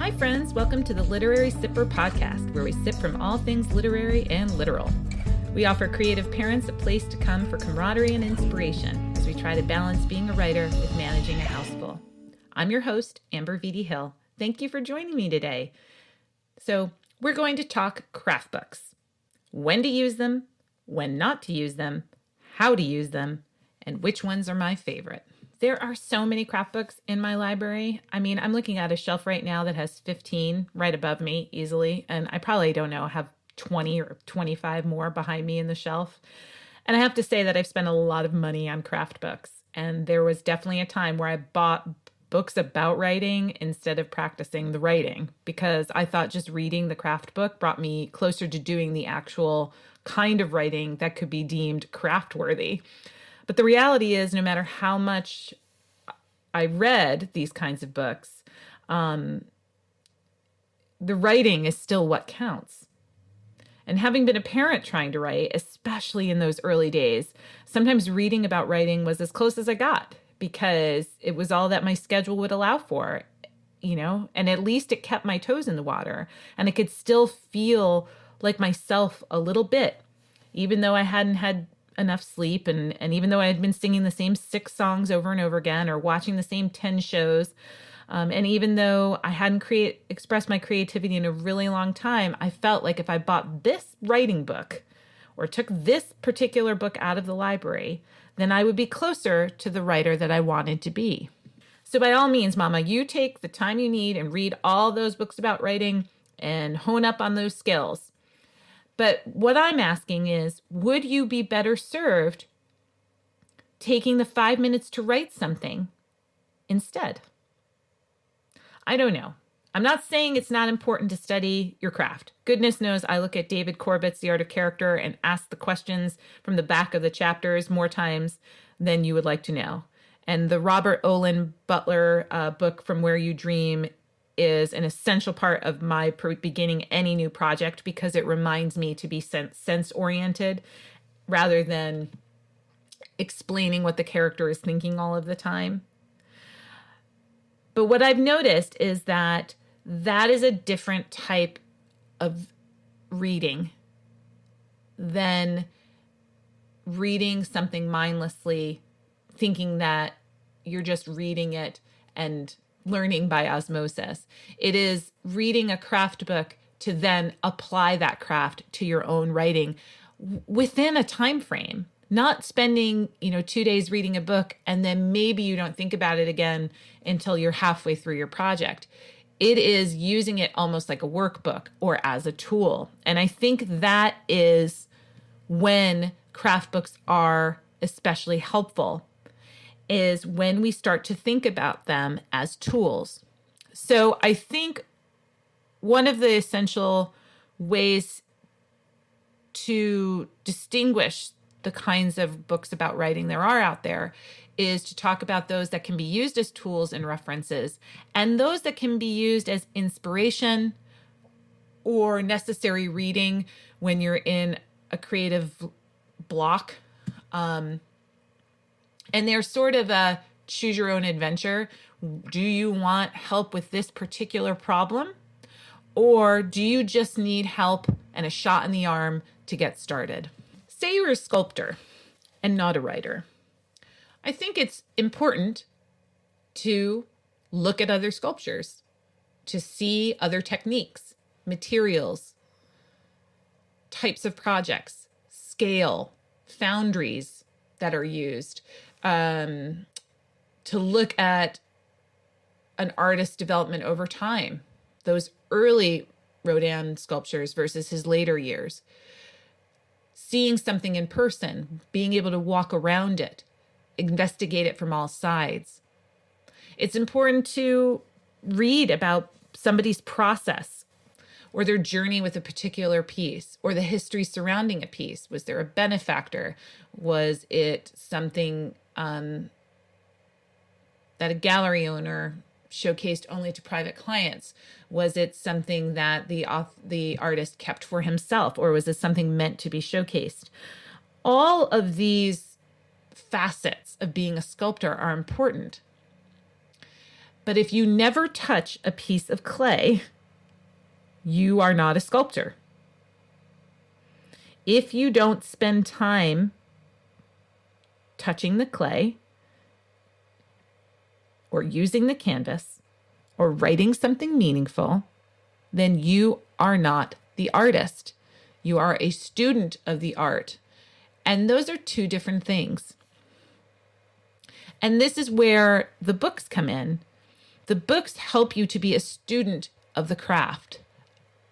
Hi, friends. Welcome to the Literary Sipper podcast, where we sip from all things literary and literal. We offer creative parents a place to come for camaraderie and inspiration as we try to balance being a writer with managing a house full. I'm your host, Amber Vitti Hill. Thank you for joining me today. So we're going to talk craft books. When to use them, when not to use them, how to use them, and which ones are my favorite. There are so many craft books in my library. I mean, I'm looking at a shelf right now that has 15 right above me easily. And I probably, have 20 or 25 more behind me in the shelf. And I have to say that I've spent a lot of money on craft books. And there was definitely a time where I bought books about writing instead of practicing the writing, because I thought just reading the craft book brought me closer to doing the actual kind of writing that could be deemed craft worthy. But the reality is, no matter how much I read these kinds of books, the writing is still what counts. And having been a parent trying to write, especially in those early days, sometimes reading about writing was as close as I got because it was all that my schedule would allow for, and at least it kept my toes in the water and I could still feel like myself a little bit, even though I hadn't had enough sleep and even though I had been singing the same 6 songs over and over again or watching the same 10 shows. And even though I hadn't expressed my creativity in a really long time, I felt like if I bought this writing book or took this particular book out of the library, then I would be closer to the writer that I wanted to be. So by all means, Mama, you take the time you need and read all those books about writing and hone up on those skills. But what I'm asking is, would you be better served taking the 5 minutes to write something instead? I don't know. I'm not saying it's not important to study your craft. Goodness knows I look at David Corbett's The Art of Character and ask the questions from the back of the chapters more times than you would like to know. And the Robert Olin Butler book, From Where You Dream, is an essential part of my beginning any new project because it reminds me to be sense-oriented rather than explaining what the character is thinking all of the time. But what I've noticed is that is a different type of reading than reading something mindlessly, thinking that you're just reading it and learning by osmosis. It is reading a craft book to then apply that craft to your own writing within a time frame, not spending, 2 days reading a book and then maybe you don't think about it again until you're halfway through your project. It is using it almost like a workbook or as a tool. And I think that is when craft books are especially helpful, is when we start to think about them as tools. So I think one of the essential ways to distinguish the kinds of books about writing there are out there is to talk about those that can be used as tools and references, and those that can be used as inspiration or necessary reading when you're in a creative block. And they're sort of a choose your own adventure. Do you want help with this particular problem? Or do you just need help and a shot in the arm to get started? Say you're a sculptor and not a writer. I think it's important to look at other sculptures, to see other techniques, materials, types of projects, scale, foundries that are used, to look at an artist's development over time, those early Rodin sculptures versus his later years, seeing something in person, being able to walk around it, investigate it from all sides. It's important to read about somebody's process or their journey with a particular piece or the history surrounding a piece. Was there a benefactor? Was it something that a gallery owner showcased only to private clients? Was it something that the artist kept for himself, or was it something meant to be showcased? All of these facets of being a sculptor are important. But if you never touch a piece of clay, you are not a sculptor. If you don't spend time touching the clay or using the canvas or writing something meaningful, then you are not the artist. You are a student of the art. And those are two different things. And this is where the books come in. The books help you to be a student of the craft.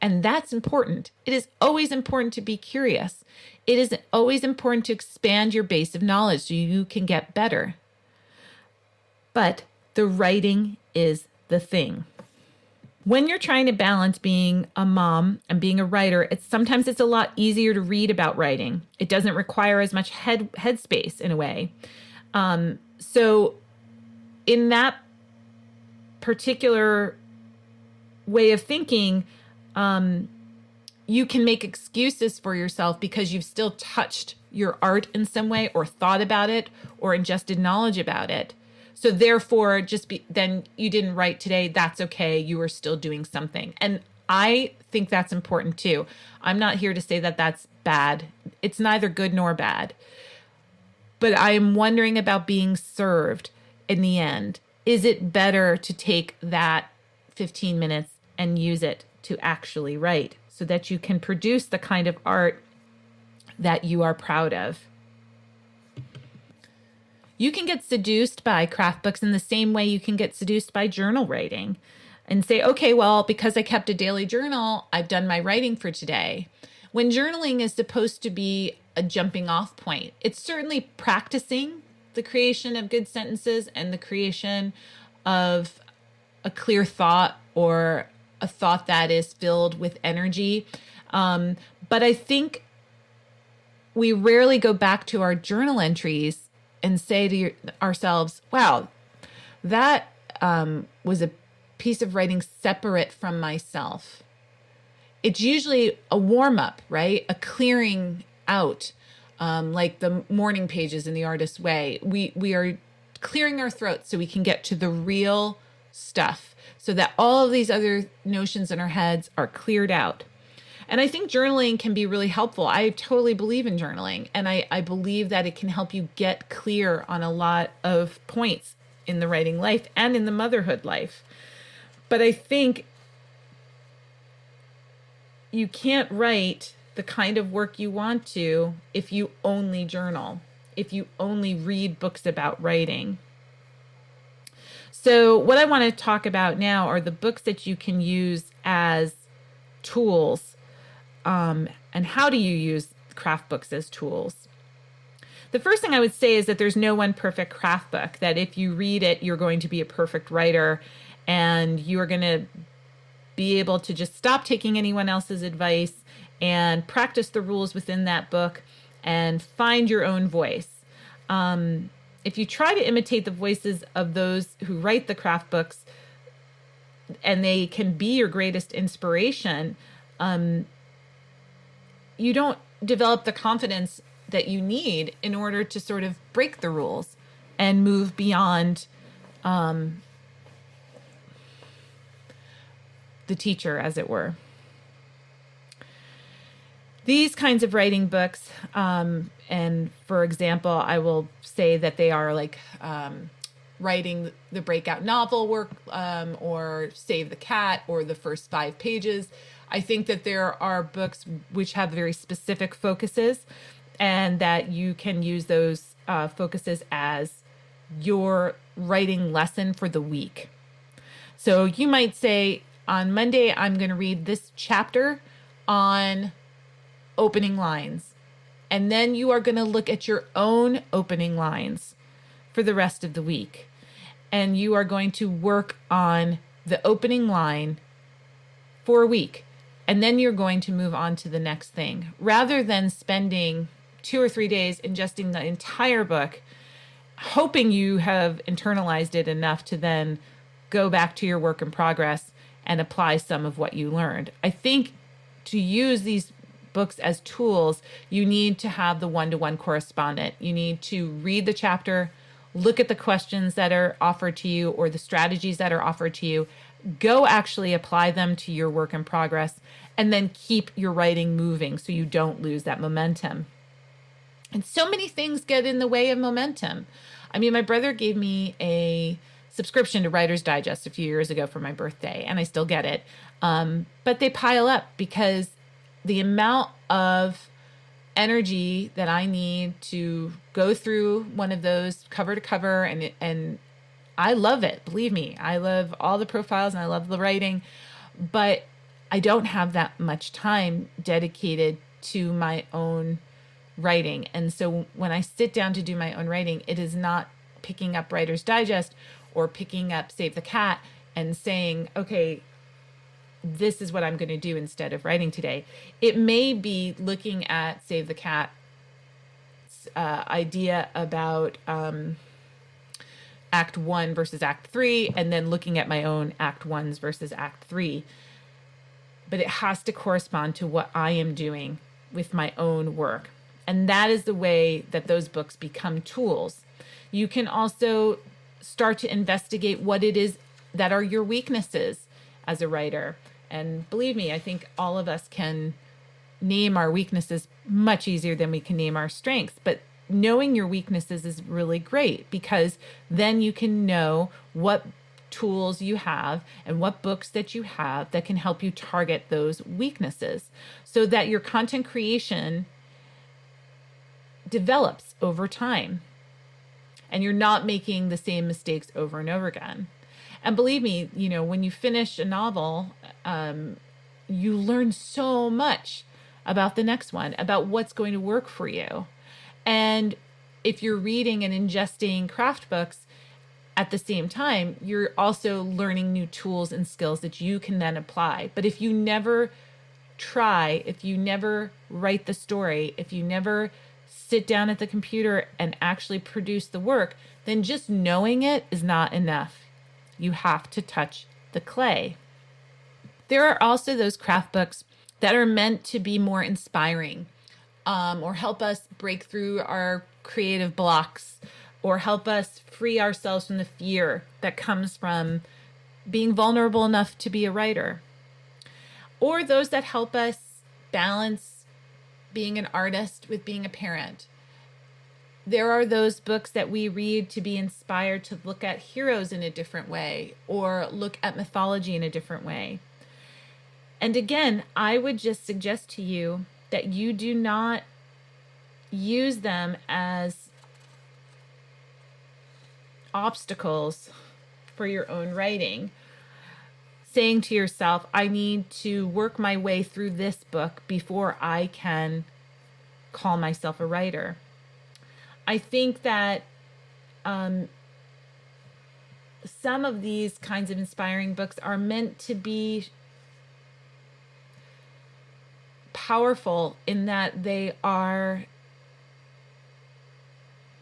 And that's important. It is always important to be curious. It is always important to expand your base of knowledge so you can get better. But the writing is the thing. When you're trying to balance being a mom and being a writer, sometimes it's a lot easier to read about writing. It doesn't require as much headspace in a way. So in that particular way of thinking, you can make excuses for yourself because you've still touched your art in some way or thought about it or ingested knowledge about it. So therefore, then you didn't write today. That's okay. You are still doing something. And I think that's important too. I'm not here to say that that's bad. It's neither good nor bad. But I am wondering about being served in the end. Is it better to take that 15 minutes and use it to actually write so that you can produce the kind of art that you are proud of? You can get seduced by craft books in the same way you can get seduced by journal writing and say, okay, well, because I kept a daily journal, I've done my writing for today. When journaling is supposed to be a jumping off point, it's certainly practicing the creation of good sentences and the creation of a clear thought or a thought that is filled with energy. But I think we rarely go back to our journal entries and say to ourselves, wow, that was a piece of writing separate from myself. It's usually a warm-up, right? A clearing out, like the morning pages in The Artist's Way. We are clearing our throats so we can get to the real stuff so that all of these other notions in our heads are cleared out. And I think journaling can be really helpful. I totally believe in journaling. And I believe that it can help you get clear on a lot of points in the writing life and in the motherhood life. But I think you can't write the kind of work you want to if you only journal, if you only read books about writing. So what I want to talk about now are the books that you can use as tools. And how do you use craft books as tools? The first thing I would say is that there's no one perfect craft book, that if you read it, you're going to be a perfect writer and you are going to be able to just stop taking anyone else's advice and practice the rules within that book and find your own voice. If you try to imitate the voices of those who write the craft books and they can be your greatest inspiration, you don't develop the confidence that you need in order to sort of break the rules and move beyond the teacher, as it were. These kinds of writing books, and for example, I will say that they are like writing the breakout novel work, or Save the Cat, or the first 5 pages. I think that there are books which have very specific focuses and that you can use those focuses as your writing lesson for the week. So you might say, on Monday, I'm going to read this chapter on opening lines. And then you are going to look at your own opening lines for the rest of the week. And you are going to work on the opening line for a week. And then you're going to move on to the next thing, rather than spending 2 or 3 days ingesting the entire book, hoping you have internalized it enough to then go back to your work in progress and apply some of what you learned. I think to use these books as tools, you need to have the one-to-one correspondent. You need to read the chapter, look at the questions that are offered to you or the strategies that are offered to you, go actually apply them to your work in progress, and then keep your writing moving so you don't lose that momentum. And so many things get in the way of momentum. I mean, my brother gave me a subscription to Writer's Digest a few years ago for my birthday, and I still get it. But they pile up because the amount of energy that I need to go through one of those cover to cover, and I love it. Believe me, I love all the profiles and I love the writing, but I don't have that much time dedicated to my own writing. And so when I sit down to do my own writing, it is not picking up Writer's Digest or picking up Save the Cat and saying, okay, this is what I'm going to do instead of writing today. It may be looking at Save the Cat's idea about Act 1 versus Act 3, and then looking at my own Act 1s versus Act 3. But it has to correspond to what I am doing with my own work. And that is the way that those books become tools. You can also start to investigate what it is that are your weaknesses as a writer. And believe me, I think all of us can name our weaknesses much easier than we can name our strengths. But knowing your weaknesses is really great, because then you can know what tools you have and what books that you have that can help you target those weaknesses so that your content creation develops over time and you're not making the same mistakes over and over again. And believe me, when you finish a novel, you learn so much about the next one, about what's going to work for you. And if you're reading and ingesting craft books at the same time, you're also learning new tools and skills that you can then apply. But if you never try, if you never write the story, if you never sit down at the computer and actually produce the work, then just knowing it is not enough. You have to touch the clay. There are also those craft books that are meant to be more inspiring, or help us break through our creative blocks, or help us free ourselves from the fear that comes from being vulnerable enough to be a writer, or those that help us balance being an artist with being a parent. There are those books that we read to be inspired to look at heroes in a different way or look at mythology in a different way. And again, I would just suggest to you that you do not use them as obstacles for your own writing, saying to yourself, I need to work my way through this book before I can call myself a writer. I think that some of these kinds of inspiring books are meant to be powerful in that they are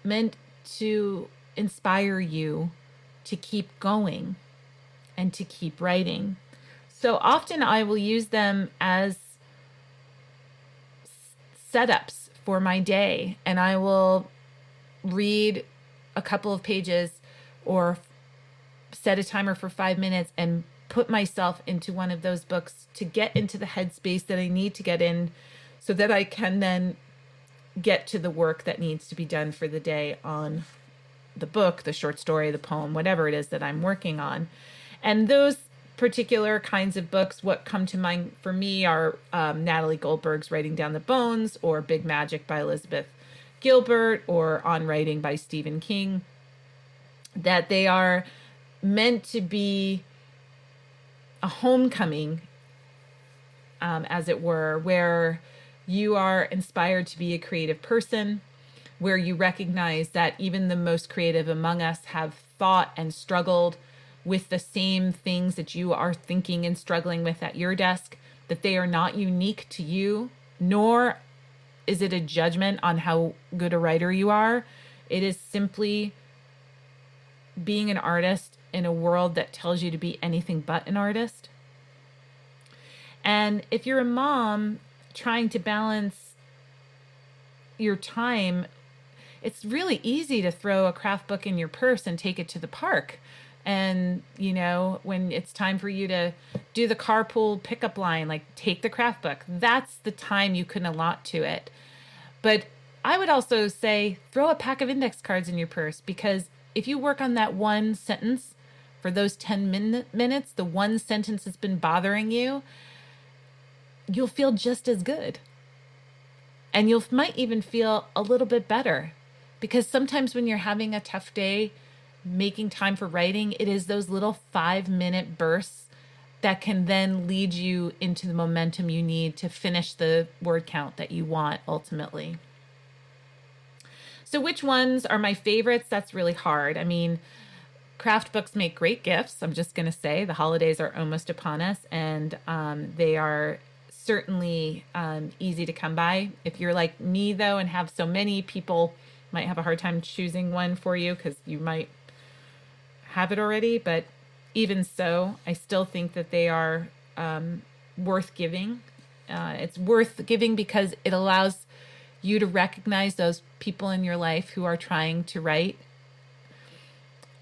meant to inspire you to keep going and to keep writing. So often I will use them as setups for my day, and I will read a couple of pages or set a timer for 5 minutes and put myself into one of those books to get into the headspace that I need to get in so that I can then get to the work that needs to be done for the day on the book, the short story, the poem, whatever it is that I'm working on. And those particular kinds of books, what come to mind for me are Natalie Goldberg's Writing Down the Bones, or Big Magic by Elizabeth Gilbert, or On Writing by Stephen King, that they are meant to be a homecoming, as it were, where you are inspired to be a creative person, where you recognize that even the most creative among us have thought and struggled with the same things that you are thinking and struggling with at your desk, that they are not unique to you, nor is it a judgment on how good a writer you are. It is simply being an artist in a world that tells you to be anything but an artist. And if you're a mom trying to balance your time, it's really easy to throw a craft book in your purse and take it to the park. And, when it's time for you to do the carpool pickup line, like take the craft book, that's the time you can allot to it. But I would also say throw a pack of index cards in your purse, because if you work on that one sentence for those 10 minutes, the one sentence that's been bothering you, you'll feel just as good. And you might even feel a little bit better, because sometimes when you're having a tough day, making time for writing, it is those little 5-minute bursts that can then lead you into the momentum you need to finish the word count that you want ultimately. So which ones are my favorites? That's really hard. I mean, craft books make great gifts. I'm just going to say the holidays are almost upon us, and they are certainly easy to come by. If you're like me, though, and have so many, people might have a hard time choosing one for you because you might have it already. But even so, I still think that they are worth giving. It's worth giving because it allows you to recognize those people in your life who are trying to write.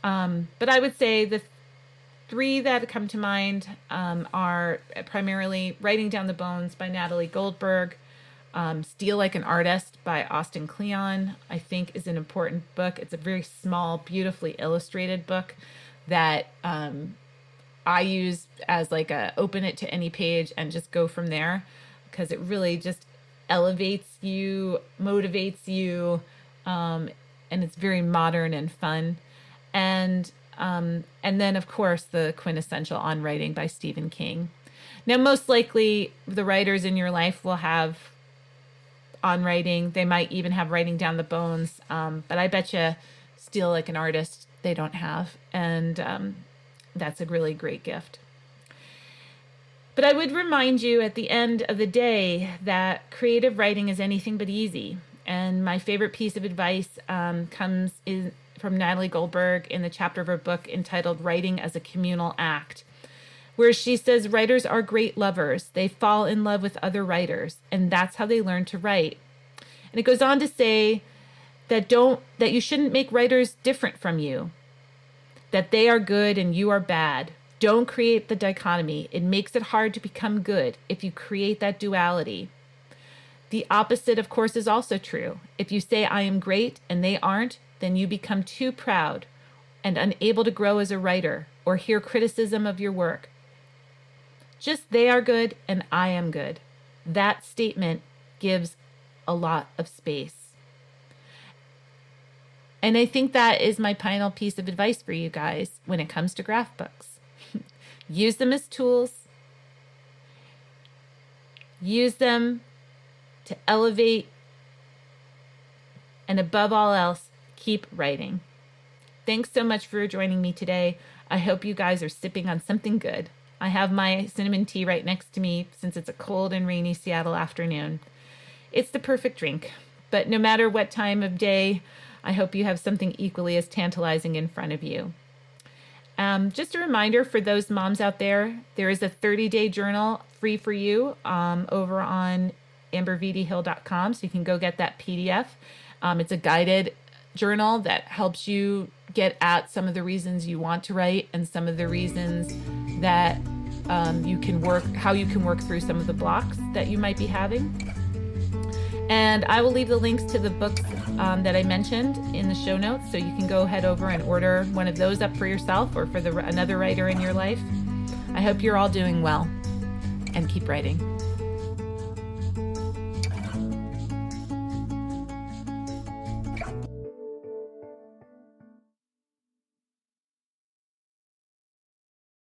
But I would say the 3 that come to mind are primarily Writing Down the Bones by Natalie Goldberg, Steal Like an Artist by Austin Kleon, I think is an important book. It's a very small, beautifully illustrated book that I use as like a open it to any page and just go from there, because it really just elevates you, motivates you, and it's very modern and fun. And then, of course, the quintessential On Writing by Stephen King. Now, most likely, the writers in your life will have On Writing. They might even have Writing Down the Bones, but I bet you Steal Like an Artist they don't have, and that's a really great gift. But I would remind you at the end of the day that creative writing is anything but easy. And my favorite piece of advice comes from Natalie Goldberg in the chapter of her book entitled Writing as a Communal Act, where she says writers are great lovers. They fall in love with other writers, and that's how they learn to write. And it goes on to say that you shouldn't make writers different from you, that they are good and you are bad. Don't create the dichotomy. It makes it hard to become good if you create that duality. The opposite, of course, is also true. If you say I am great and they aren't, then you become too proud and unable to grow as a writer or hear criticism of your work. Just they are good and I am good. That statement gives a lot of space. And I think that is my final piece of advice for you guys when it comes to graph books. Use them as tools. Use them to elevate. And above all else, keep writing. Thanks so much for joining me today. I hope you guys are sipping on something good. I have my cinnamon tea right next to me since it's a cold and rainy Seattle afternoon. It's the perfect drink. But no matter what time of day, I hope you have something equally as tantalizing in front of you. Just a reminder for those moms out there, there is a 30-day journal free for you over on ambervdhill.com, so you can go get that PDF. It's a guided journal that helps you get at some of the reasons you want to write and some of the reasons that how you can work through some of the blocks that you might be having. And I will leave the links to the books that I mentioned in the show notes, so you can go head over and order one of those up for yourself or for another writer in your life. I hope you're all doing well, and keep writing.